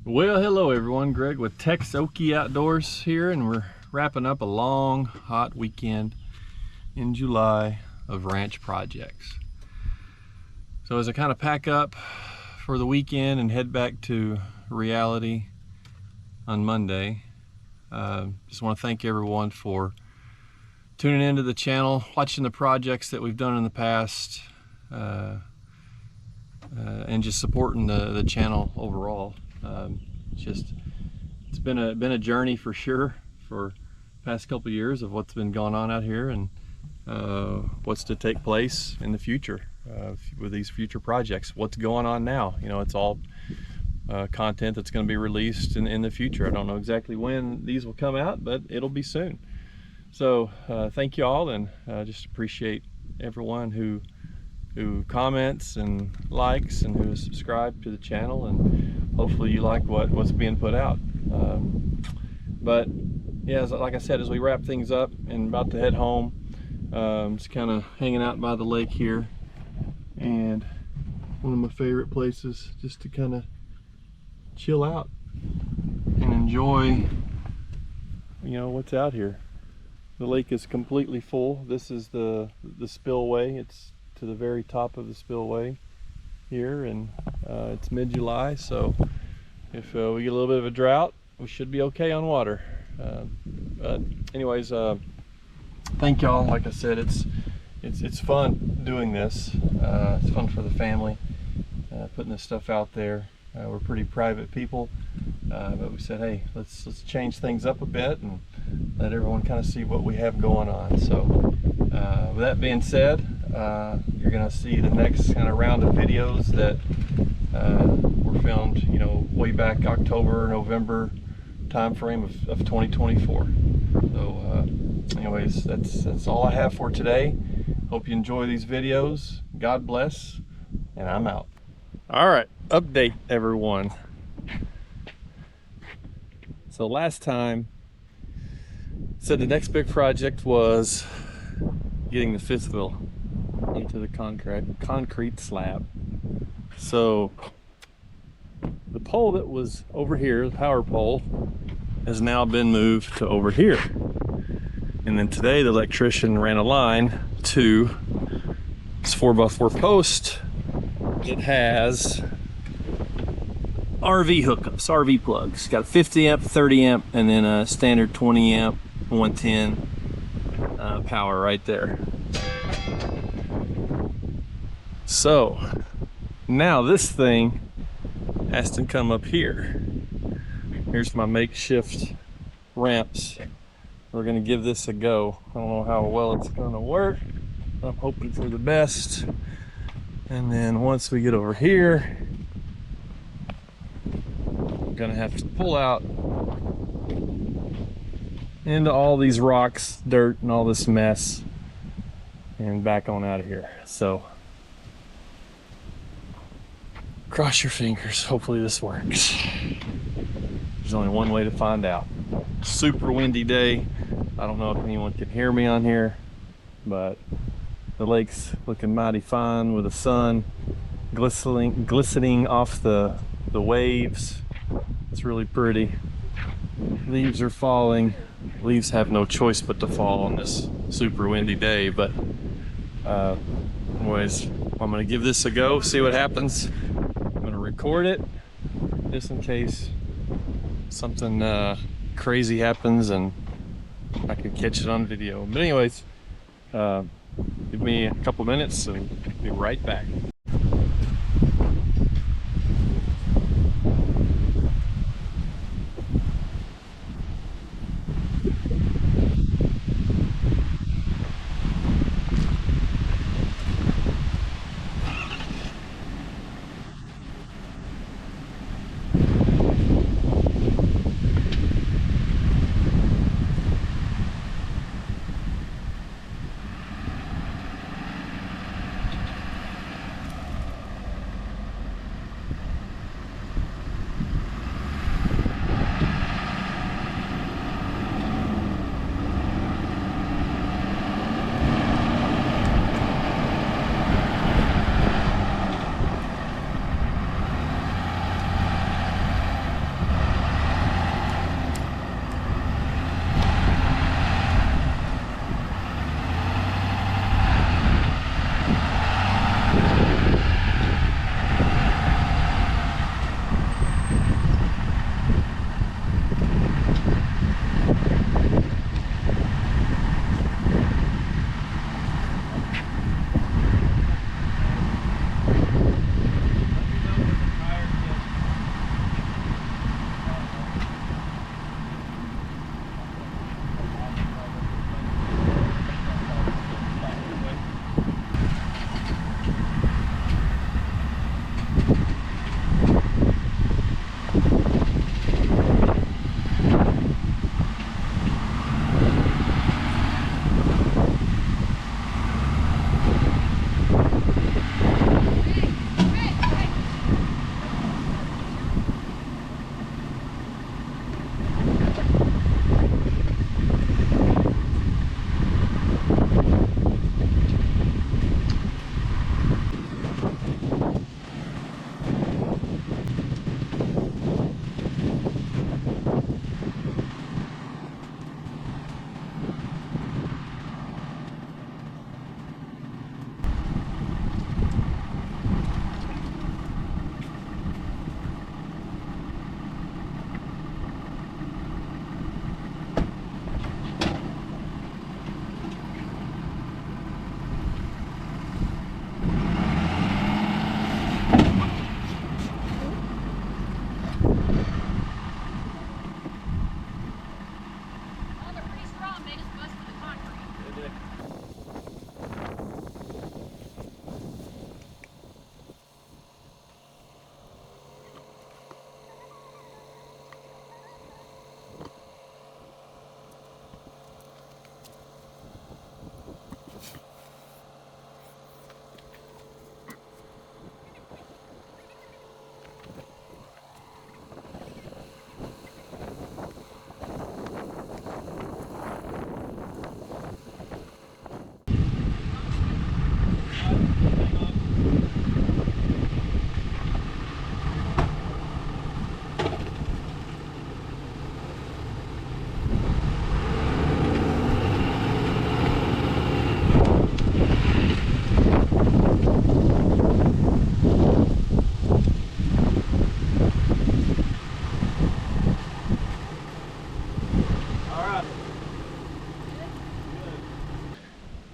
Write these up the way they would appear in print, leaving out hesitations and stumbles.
Well, hello everyone. Greg with Texoki Outdoors here, and we're wrapping up a long, hot weekend in July of ranch projects. So as I kind of pack up for the weekend and head back to reality on Monday, just want to thank everyone for tuning into the channel, watching the projects that we've done in the past, and just supporting the channel overall. It's been a journey for sure for the past couple of years of what's been going on out here and what's to take place in the future with these future projects. What's going on now? You know, it's all content that's going to be released in the future. I don't know exactly when these will come out, but it'll be soon. So thank you all, and just appreciate everyone who comments and likes and who is subscribed to the channel, and hopefully you like what's being put out. But yeah, like I said, as we wrap things up and about to head home, just kind of hanging out by the lake here, and one of my favorite places just to kind of chill out and enjoy, you know, what's out here. The lake is completely full. This is the spillway. It's to the very top of the spillway here, and it's mid-July, so if we get a little bit of a drought, we should be okay on water. But anyways, thank y'all. Like I said, it's fun doing this. It's fun for the family, putting this stuff out there. We're pretty private people, but we said, hey, let's change things up a bit and let everyone kind of see what we have going on. So with that being said, you're going to see the next kind of round of videos that were filmed, you know, way back October, November time frame of 2024. So anyways, that's all I have for today. Hope you enjoy these videos. God bless, and I'm out. All right, update everyone. So last time said the next big project was getting the fifth wheel into the concrete slab. So the pole that was over here, the power pole, has now been moved to over here. And then today the electrician ran a line to this 4x4 post. It has RV hookups, RV plugs. Got a 50 amp, 30 amp, and then a standard 20 amp, 110 power right there. So now this thing has to come up here. Here's my makeshift ramps. We're gonna give this a go. I don't know how well it's gonna work. I'm hoping for the best. And then once we get over here, I'm gonna have to pull out into all these rocks, dirt, and all this mess, and back on out of here. So cross your fingers, hopefully this works. There's only one way to find out. Super windy day. I don't know if anyone can hear me on here, but the lake's looking mighty fine with the sun glistening off the waves. It's really pretty. Leaves are falling. Leaves have no choice but to fall on this super windy day, but anyways, I'm gonna give this a go, see what happens. I'm gonna record it just in case something crazy happens and I can catch it on video. But anyways, give me a couple minutes and be right back.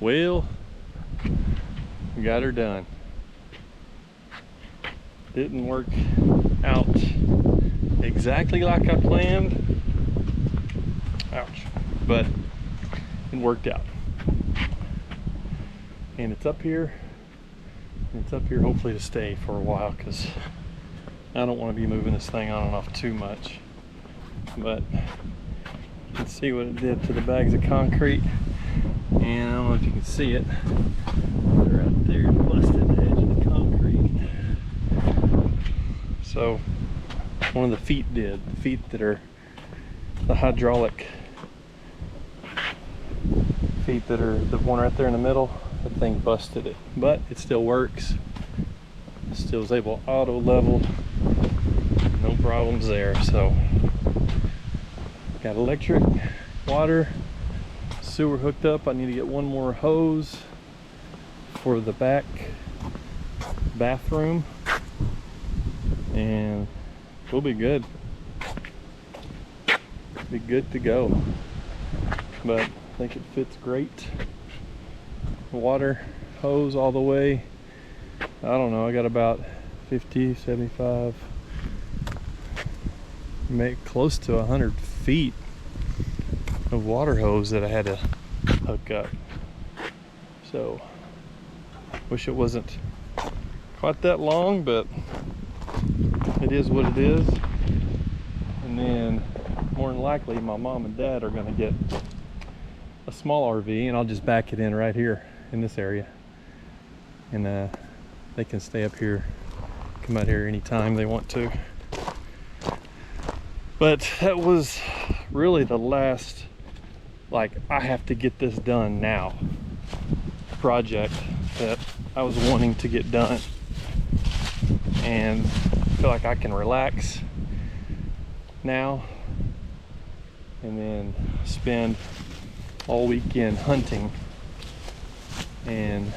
Well, we got her done. Didn't work out exactly like I planned. Ouch. But it worked out. And it's up here. And it's up here hopefully to stay for a while, because I don't want to be moving this thing on and off too much. But you can see what it did to the bags of concrete. And I don't know if you can see it. They're out there, busted the edge of the concrete. So one of the feet did. The feet that are the hydraulic feet that are the one right there in the middle, that thing busted it. But it still works. Still is able to auto level. No problems there. So got electric, water, sewer hooked up. I need to get one more hose for the back bathroom, and we'll be good. Be good to go. But I think it fits great. Water hose all the way. I don't know, I got about 50, 75, maybe close to 100 feet of water hose that I had to hook up. So wish it wasn't quite that long, but it is what it is. And then more than likely my mom and dad are going to get a small RV, and I'll just back it in right here in this area, and they can stay up here, come out here anytime they want to. But that was really the last, like, I have to get this done now project that I was wanting to get done, and I feel like I can relax now and then spend all weekend hunting and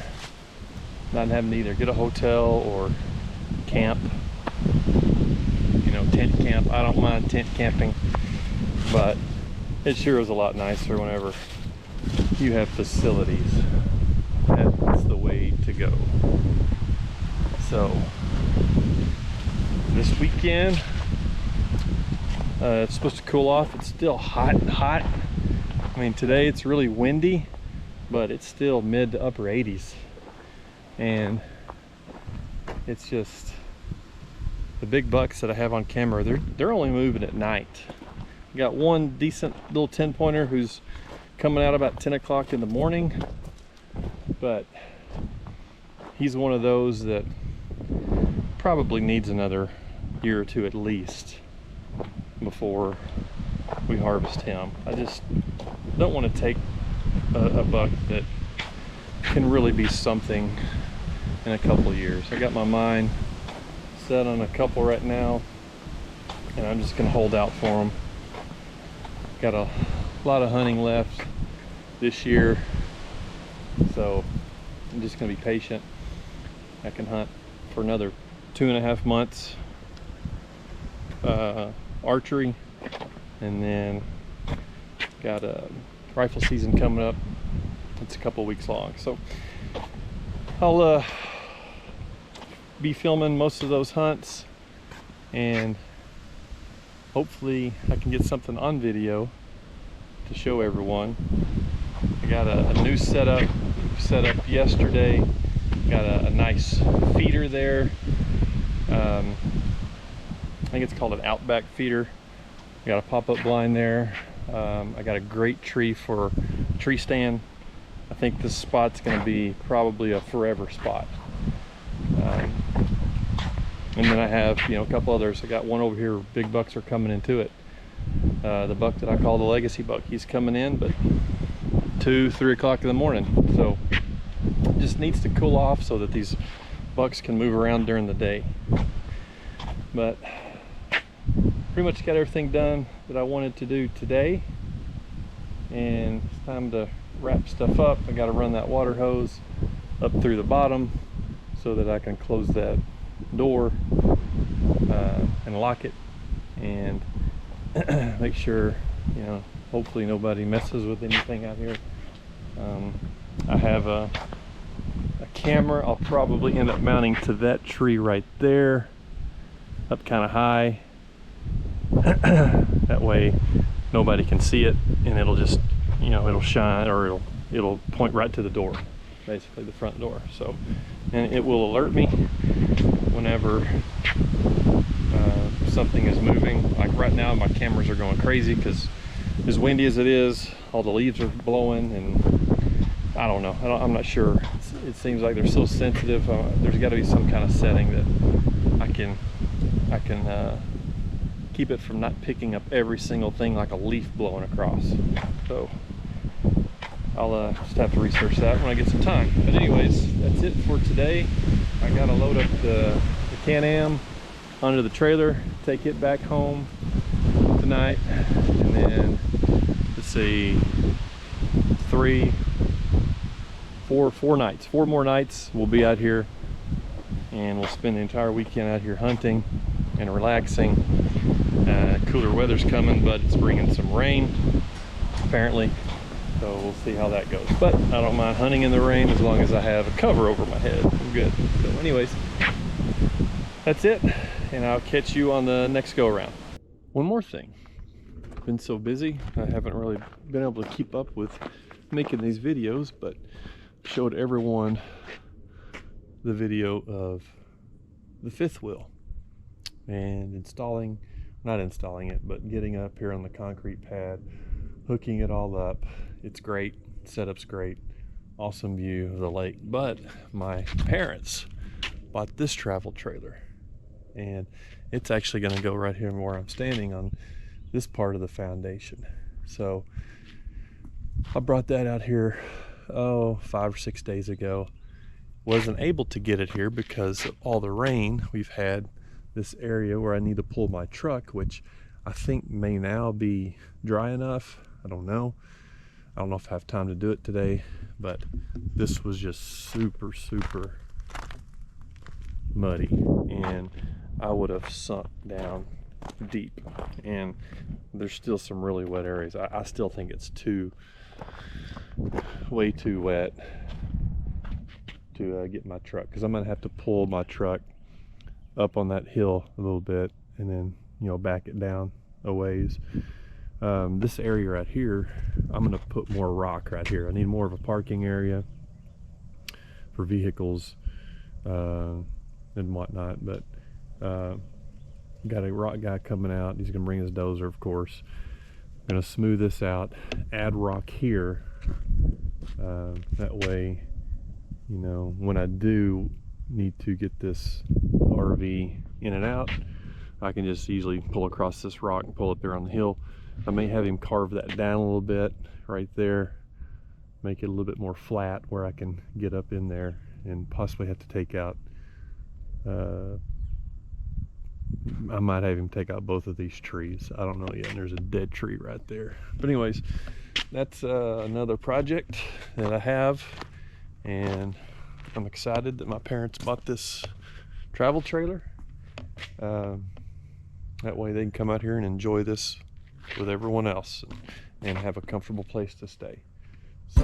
not having to either get a hotel or camp, you know, tent camp. I don't mind tent camping, but it sure is a lot nicer whenever you have facilities. That's the way to go. So this weekend, it's supposed to cool off. It's still hot. I mean, today it's really windy, but it's still mid to upper 80s. And it's just, the big bucks that I have on camera, they're only moving at night. I got one decent little 10-pointer who's coming out about 10 o'clock in the morning, but he's one of those that probably needs another year or two at least before we harvest him. I just don't want to take a buck that can really be something in a couple years. I got my mind set on a couple right now, and I'm just gonna hold out for them. Got a lot of hunting left this year, so I'm just gonna be patient. I can hunt for another 2.5 months archery, and then got a rifle season coming up. It's a couple weeks long, so I'll be filming most of those hunts, and hopefully I can get something on video to show everyone. I got a new setup set up yesterday. Got a nice feeder there. I think it's called an Outback feeder. Got a pop-up blind there. I got a great tree for tree stand. I think this spot's going to be probably a forever spot. And then I have, you know, a couple others. I got one over here. Big bucks are coming into it. The buck that I call the legacy buck, he's coming in, but 2-3 o'clock in the morning. So it just needs to cool off so that these bucks can move around during the day. But pretty much got everything done that I wanted to do today, and it's time to wrap stuff up. I got to run that water hose up through the bottom so that I can close that door and lock it, and make sure, you know, hopefully nobody messes with anything out here. I have a camera. I'll probably end up mounting to that tree right there, up kind of high. That way nobody can see it, and it'll just, you know, it'll shine, or it'll point right to the door, basically the front door. So, and it will alert me whenever something is moving. Like right now my cameras are going crazy because as windy as it is, all the leaves are blowing, and I don't know, I'm not sure. It seems like they're so sensitive. There's got to be some kind of setting that I can keep it from not picking up every single thing like a leaf blowing across. So I'll just have to research that when I get some time. But anyways, that's it for today. I gotta load up the Can-Am onto the trailer, take it back home tonight, and then let's see, four more nights we'll be out here, and we'll spend the entire weekend out here hunting and relaxing. Cooler weather's coming, but it's bringing some rain apparently, so we'll see how that goes. But I don't mind hunting in the rain as long as I have a cover over my head. I'm good. So anyways, that's it, and I'll catch you on the next go around. One more thing, I've been so busy I haven't really been able to keep up with making these videos, but showed everyone the video of the fifth wheel and not installing it, but getting up here on the concrete pad, hooking it all up. It's great, setup's great, awesome view of the lake. But my parents bought this travel trailer, and it's actually going to go right here where I'm standing on this part of the foundation. So I brought that out here 5 or 6 days ago. Wasn't able to get it here because of all the rain we've had. This area where I need to pull my truck, which I think may now be dry enough. I don't know if I have time to do it today, but this was just super muddy, and I would have sunk down deep, and there's still some really wet areas. I still think it's way too wet to get my truck, because I'm gonna have to pull my truck up on that hill a little bit and then, you know, back it down a ways. This area right here, I'm gonna put more rock right here. I need more of a parking area for vehicles and whatnot. But got a rock guy coming out. He's gonna bring his dozer, of course. I'm gonna smooth this out, add rock here. That way, you know, when I do need to get this RV in and out, I can just easily pull across this rock and pull up there on the hill. I may have him carve that down a little bit right there, make it a little bit more flat where I can get up in there, and possibly have to take out I might have him take out both of these trees. I don't know yet. There's a dead tree right there. But anyways, that's another project that I have, and I'm excited that my parents bought this travel trailer. That way they can come out here and enjoy this with everyone else and have a comfortable place to stay. So